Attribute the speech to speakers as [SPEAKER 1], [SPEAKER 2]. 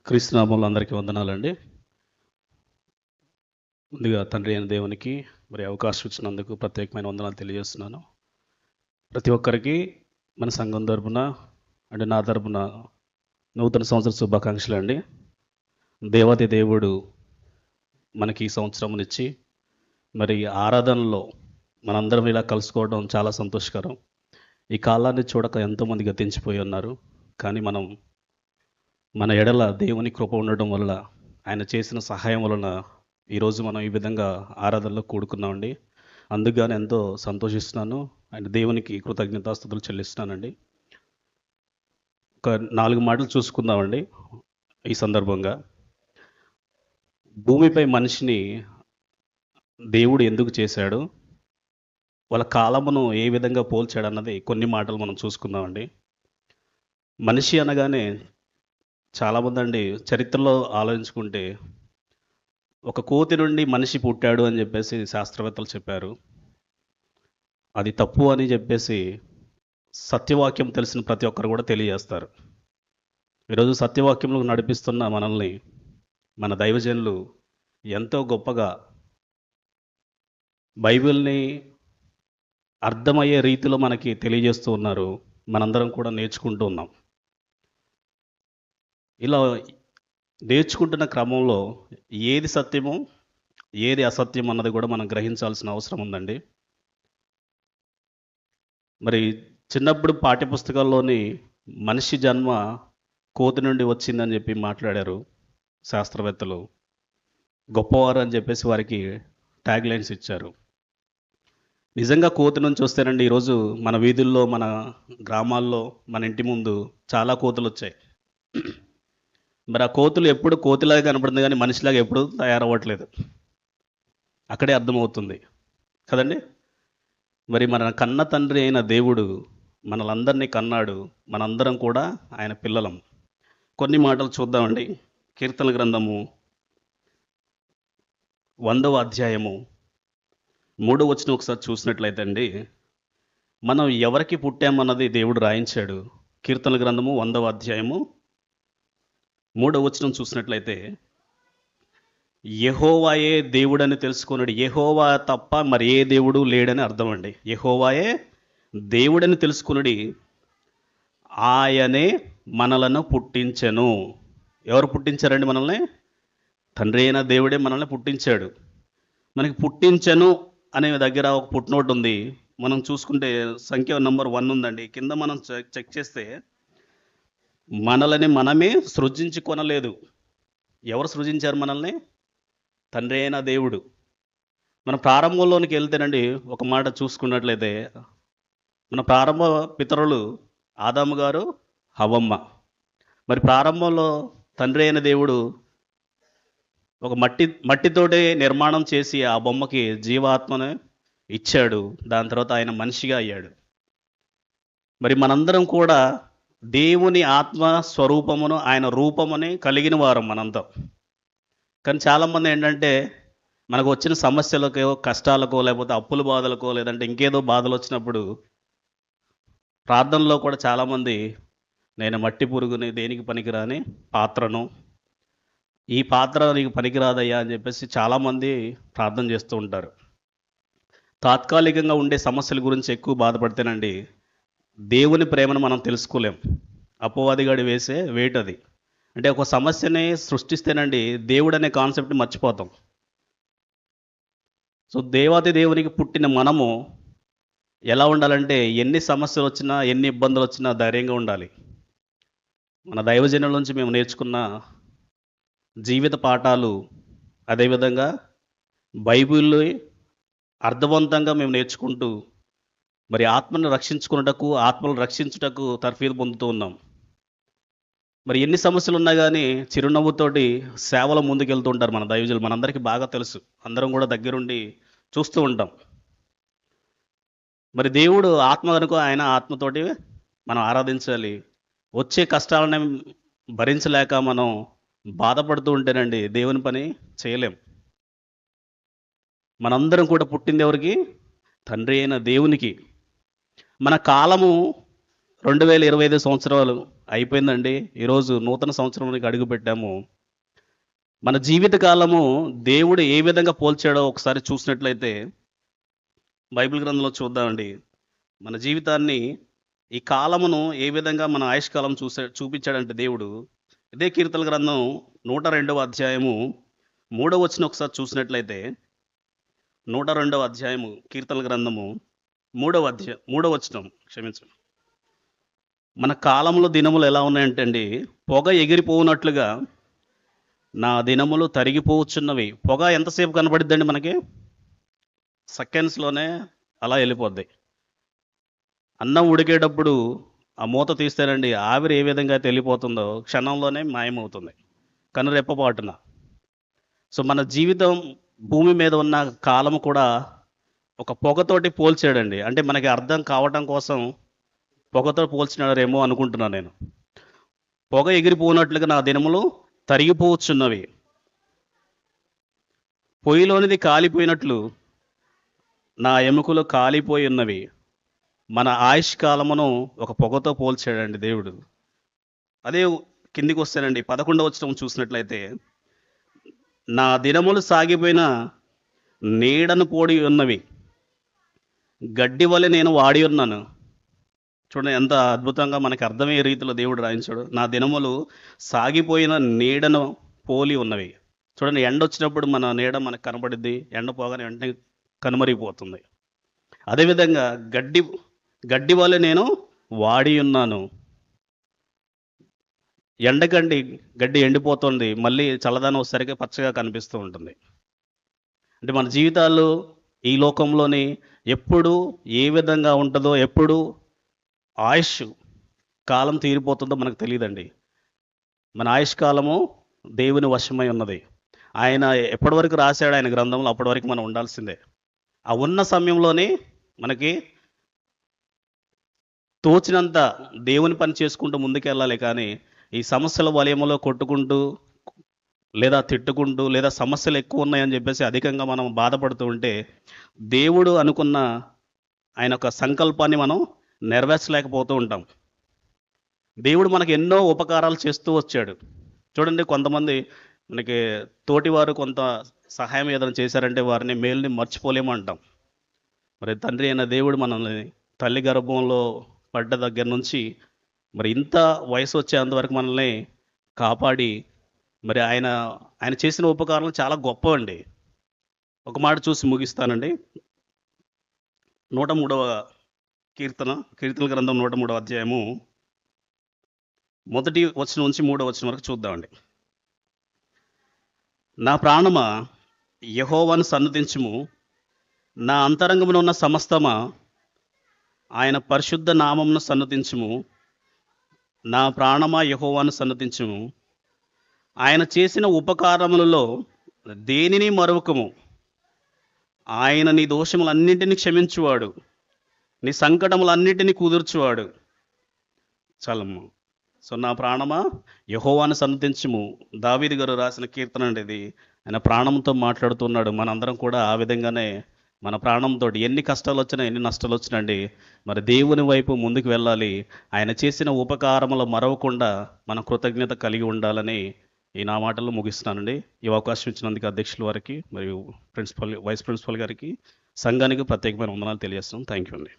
[SPEAKER 1] క్రీస్తు నామములో అందరికీ వందనాలండి. ముందుగా తండ్రి అయిన దేవునికి మరి అవకాశం ఇచ్చినందుకు ప్రత్యేకమైన వందనాలు తెలియజేస్తున్నాను. ప్రతి ఒక్కరికి మన సంఘం తరపున అంటే నా తరపున నూతన సంవత్సర శుభాకాంక్షలు అండి. దేవాది దేవుడు మనకి ఈ సంవత్సరమునిచ్చి మరి ఆరాధనలో మనందరం ఇలా కలుసుకోవడం చాలా సంతోషకరం. ఈ కాలాన్ని చూడక ఎంతోమంది గతించిపోయి ఉన్నారు. కానీ మన ఎడల దేవుని కృప ఉండడం వల్ల, ఆయన చేసిన సహాయం వలన ఈరోజు మనం ఈ విధంగా ఆరాధనలో కూడుకున్నామండి. అందుకుగాను ఎంతో సంతోషిస్తున్నాను. ఆయన దేవునికి కృతజ్ఞతాస్తుతులు చెల్లిస్తున్నానండి. ఒక 4 మాటలు చూసుకుందామండి ఈ సందర్భంగా. భూమిపై మనిషిని దేవుడు ఎందుకు చేశాడు, వాళ్ళ కాలమును ఏ విధంగా పోల్చాడన్నది కొన్ని మాటలు మనం చూసుకుందామండి. మనిషి అనగానే చాలామంది చరిత్రలో ఆలోచించుకుంటే ఒక కోతి నుండి మనిషి పుట్టాడు అని చెప్పేసి శాస్త్రవేత్తలు చెప్పారు. అది తప్పు అని చెప్పేసి సత్యవాక్యం తెలిసిన ప్రతి ఒక్కరు కూడా తెలియజేస్తారు. ఈరోజు సత్యవాక్యంలో నడిపిస్తున్న మనల్ని మన దైవజనులు ఎంతో గొప్పగా బైబిల్ని అర్థమయ్యే రీతిలో మనకి తెలియజేస్తూ ఉన్నారు. మనందరం కూడా నేర్చుకుంటూ ఉన్నాం. ఇలా నేర్చుకుంటున్న క్రమంలో ఏది సత్యమో ఏది అసత్యం అన్నది కూడా మనం గ్రహించాల్సిన అవసరం ఉందండి. మరి చిన్నప్పుడు పాఠ్యపుస్తకాల్లోని మనిషి జన్మ కోతి నుండి వచ్చిందని చెప్పి మాట్లాడారు శాస్త్రవేత్తలు. గొప్పవారు అని చెప్పేసి వారికి ట్యాగ్ లైన్స్ ఇచ్చారు. నిజంగా కోతి నుంచి వస్తేనండి ఈరోజు మన వీధుల్లో, మన గ్రామాల్లో, మన ఇంటి ముందు చాలా కోతులు వచ్చాయి. మరి ఆ కోతులు ఎప్పుడు కోతిలాగా కనపడుతుంది కానీ మనిషిలాగా ఎప్పుడు తయారవ్వట్లేదు. అక్కడే అర్థమవుతుంది కదండి. మరి మన కన్న తండ్రి అయిన దేవుడు మనలందరినీ కన్నాడు. మనందరం కూడా ఆయన పిల్లలం. కొన్ని మాటలు చూద్దామండి. కీర్తన గ్రంథము 100వ అధ్యాయము 3వ వచనం ఒకసారి చూసినట్లయితే అండి, మనం ఎవరికి పుట్టామన్నది దేవుడు రాయించాడు. కీర్తన గ్రంథము 100వ అధ్యాయము 3వ వచనం చూసినట్లయితే, యెహోవాయే దేవుడని తెలుసుకొనుడి. యెహోవా తప్ప మరి ఏ దేవుడు లేడని అర్థం అండి. యెహోవాయే దేవుడని తెలుసుకొనుడి, ఆయనే మనలను పుట్టించెను. ఎవరు పుట్టించారండి మనల్ని? తండ్రి అయిన దేవుడే మనల్ని పుట్టించాడు. మనకి పుట్టించెను అనే దగ్గర ఒక పుట్నోట్ ఉంది. మనం చూసుకుంటే సంఖ్య నంబర్ 1 ఉందండి. కింద మనం చెక్ చేస్తే మనల్ని మనమే సృజించుకొనలేదు. ఎవరు సృజించారు మనల్ని? తండ్రి అయిన దేవుడు. మన ప్రారంభంలోనికి వెళ్తేనండి ఒక మాట చూసుకున్నట్లయితే, మన ప్రారంభ పితరులు ఆదాము గారు, హవ్వమ్మ. మరి ప్రారంభంలో తండ్రి అయిన దేవుడు ఒక మట్టితోటి నిర్మాణం చేసి ఆ బొమ్మకి జీవాత్మను ఇచ్చాడు. దాని తర్వాత ఆయన మనిషిగా అయ్యాడు. మరి మనందరం కూడా దేవుని ఆత్మ స్వరూపమును, ఆయన రూపముని కలిగిన వారం మనంతా. కానీ చాలామంది ఏంటంటే మనకు వచ్చిన సమస్యలకో, కష్టాలకో, లేకపోతే అప్పుల బాధలకో, లేదంటే ఇంకేదో బాధలు వచ్చినప్పుడు ప్రార్థనలో కూడా చాలామంది నేను మట్టి పురుగుని, దేనికి పనికిరాని పాత్రను, ఈ పాత్ర నీకు పనికిరాదయ్యా అని చెప్పేసి చాలామంది ప్రార్థన చేస్తూ ఉంటారు. తాత్కాలికంగా ఉండే సమస్యల గురించి ఎక్కువ బాధపడితేనండి దేవుని ప్రేమను మనం తెలుసుకోలేం. అపవాదిగాడు వేసే వెయిట్ అది. అంటే ఒక సమస్యని సృష్టిస్తేనండి దేవుడు అనే కాన్సెప్ట్ మర్చిపోతాం. సో దేవాది దేవునికి పుట్టిన మనము ఎలా ఉండాలంటే ఎన్ని సమస్యలు వచ్చినా, ఎన్ని ఇబ్బందులు వచ్చినా ధైర్యంగా ఉండాలి. మన దైవజనుల నుంచి మేము నేర్చుకున్న జీవిత పాఠాలు, అదేవిధంగా బైబిల్లో అర్థవంతంగా మేము నేర్చుకుంటూ మరి ఆత్మను రక్షించుకున్నటకు, ఆత్మను రక్షించుటకు తర్ఫీదు పొందుతూ ఉన్నాం. మరి ఎన్ని సమస్యలు ఉన్నా కానీ చిరునవ్వుతోటి సేవలో ముందుకెళ్తూ ఉంటారు మన దైవజనులు. మనందరికీ బాగా తెలుసు, అందరం కూడా దగ్గరుండి చూస్తూ ఉంటాం. మరి దేవుడు ఆత్మ కనుక ఆయన ఆత్మతోటి మనం ఆరాధించాలి. వచ్చే కష్టాలను భరించలేక మనం బాధపడుతూ ఉంటేనండి దేవుని పని చేయలేం. మనందరం కూడా పుట్టింది ఎవరికి? తండ్రి అయిన దేవునికి. మన కాలము 2025 సంవత్సరాలు అయిపోయిందండి. ఈరోజు నూతన సంవత్సరంలోకి అడుగు పెట్టాము. మన జీవిత కాలము దేవుడు ఏ విధంగా పోల్చాడో ఒకసారి చూసినట్లయితే బైబిల్ గ్రంథంలో చూద్దామండి. మన జీవితాన్ని, ఈ కాలమును ఏ విధంగా మన ఆయుష్కాలం చూపించాడంటే దేవుడు, ఇదే కీర్తన గ్రంథం 102వ అధ్యాయము 3వ వచనం ఒకసారి చూసినట్లయితే, 102వ అధ్యాయము కీర్తన గ్రంథము 3వ వచనం, క్షమించండి. మన కాలంలో దినములు ఎలా ఉన్నాయంటే అండి, పొగ ఎగిరిపోనట్లుగా నా దినములు తరిగిపోవచ్చున్నవి. పొగ ఎంతసేపు కనబడిద్దండి మనకి? సెకండ్స్లోనే అలా వెళ్ళిపోద్ది. అన్నం ఉడికేటప్పుడు ఆ మూత తీస్తేనండి, ఆవిరి ఏ విధంగా అయితే వెళ్ళిపోతుందో క్షణంలోనే మాయమవుతుంది, కనురెప్పపాటున. సో మన జీవితం, భూమి మీద ఉన్న కాలం కూడా ఒక పొగతోటి పోల్చాడండి. అంటే మనకి అర్థం కావటం కోసం పొగతో పోల్చినారేమో అనుకుంటున్నాను నేను. పొగ ఎగిరిపోనట్లుగా నా దినములు తరిగిపోవచ్చున్నవి. పొయ్యిలోనిది కాలిపోయినట్లు నా ఎముకలు కాలిపోయి ఉన్నవి. మన ఆయుష్ కాలమును ఒక పొగతో పోల్చాడండి దేవుడు. అదే కిందికి వస్తానండి, 11వ వచనం చూసినట్లయితే, నా దినములు సాగిపోయిన నీడను పోడి ఉన్నవి, గడ్డి వలె నేను వాడి ఉన్నాను. చూడండి ఎంత అద్భుతంగా మనకి అర్థమయ్యే రీతిలో దేవుడు రాయించాడు. నా దినములు సాగిపోయిన నీడను పోలి ఉన్నవి. చూడండి, ఎండ వచ్చినప్పుడు మన నీడ మనకు కనబడిద్ది, ఎండ పోగానే వెంటనే కనుమరిగిపోతుంది. అదేవిధంగా గడ్డి వలె నేను వాడి ఉన్నాను. ఎండకండి గడ్డి ఎండిపోతుంది, మళ్ళీ చల్లదనం వచ్చేసరికి పచ్చగా కనిపిస్తూ ఉంటుంది. అంటే మన జీవితాలు ఈ లోకంలోని ఎప్పుడు ఏ విధంగా ఉంటుందో, ఎప్పుడు ఆయుష్ కాలం తీరిపోతుందో మనకు తెలియదండి. మన ఆయుష్ కాలము దేవుని వశమై ఉన్నది. ఆయన ఎప్పటి వరకు రాశాడు ఆయన గ్రంథంలో, అప్పటి వరకు మనం ఉండాల్సిందే. ఆ ఉన్న సమయంలోనే మనకి తోచినంత దేవుని పని చేసుకుంటూ ముందుకెళ్ళాలి. కానీ ఈ సమస్యల వలయంలో కొట్టుకుంటూ, లేదా తిట్టుకుంటూ, లేదా సమస్యలు ఎక్కువ ఉన్నాయని చెప్పేసి అధికంగా మనం బాధపడుతూ ఉంటే దేవుడు అనుకున్న ఆయన ఒక సంకల్పాన్ని మనం నెరవేర్చలేకపోతూ ఉంటాం. దేవుడు మనకి ఎన్నో ఉపకారాలు చేస్తూ వచ్చాడు. చూడండి, కొంతమంది మనకి తోటివారు కొంత సహాయం ఏదైనా చేశారంటే వారిని మేలుని మర్చిపోలేము అంటాం. మరి తండ్రి అయిన దేవుడు మనల్ని తల్లి గర్భంలో పడ్డ దగ్గర నుంచి మరి ఇంత వయసు వచ్చేంతవరకు మనల్ని కాపాడి, మరి ఆయన చేసిన ఉపకారాలు చాలా గొప్పవండి. ఒక మాట చూసి ముగిస్తానండి. 103వ కీర్తన గ్రంథం 103వ అధ్యాయము 1వ వచనం నుంచి 3వ వచనం వరకు చూద్దామండి. నా ప్రాణమా యెహోవాను సన్నతించుము, నా అంతరంగమున ఉన్న సమస్తమా ఆయన పరిశుద్ధ నామమును సన్నతించుము. నా ప్రాణమా యెహోవాను సన్నతించుము, ఆయన చేసిన ఉపకారములలో దేనిని మరువకము. ఆయన నీ దోషములన్నింటినీ క్షమించువాడు, నీ సంకటములన్నిటినీ కుదుర్చువాడు. చాలమ్మ. సో నా ప్రాణమా యెహోవాను సన్నతించుము, దావీదు గారు రాసిన కీర్తన అండి ఇది. ఆయన ప్రాణంతో మాట్లాడుతున్నాడు. మనందరం కూడా ఆ విధంగానే మన ప్రాణంతో ఎన్ని కష్టాలు వచ్చినా, ఎన్ని నష్టాలు వచ్చినండి, మరి దేవుని వైపు ముందుకు వెళ్ళాలి. ఆయన చేసిన ఉపకారములు మరవకుండా మనం కృతజ్ఞత కలిగి ఉండాలని ఈ నా మాటలు ముగిస్తున్నానండి. ఈ అవకాశం ఇచ్చినందుకు అధ్యక్షుల వారికి మరియు వైస్ ప్రిన్సిపల్ గారికి, సంఘానికి ప్రత్యేకమైన వందనాలు తెలియజేస్తున్నాం. థ్యాంక్ యూ అండి.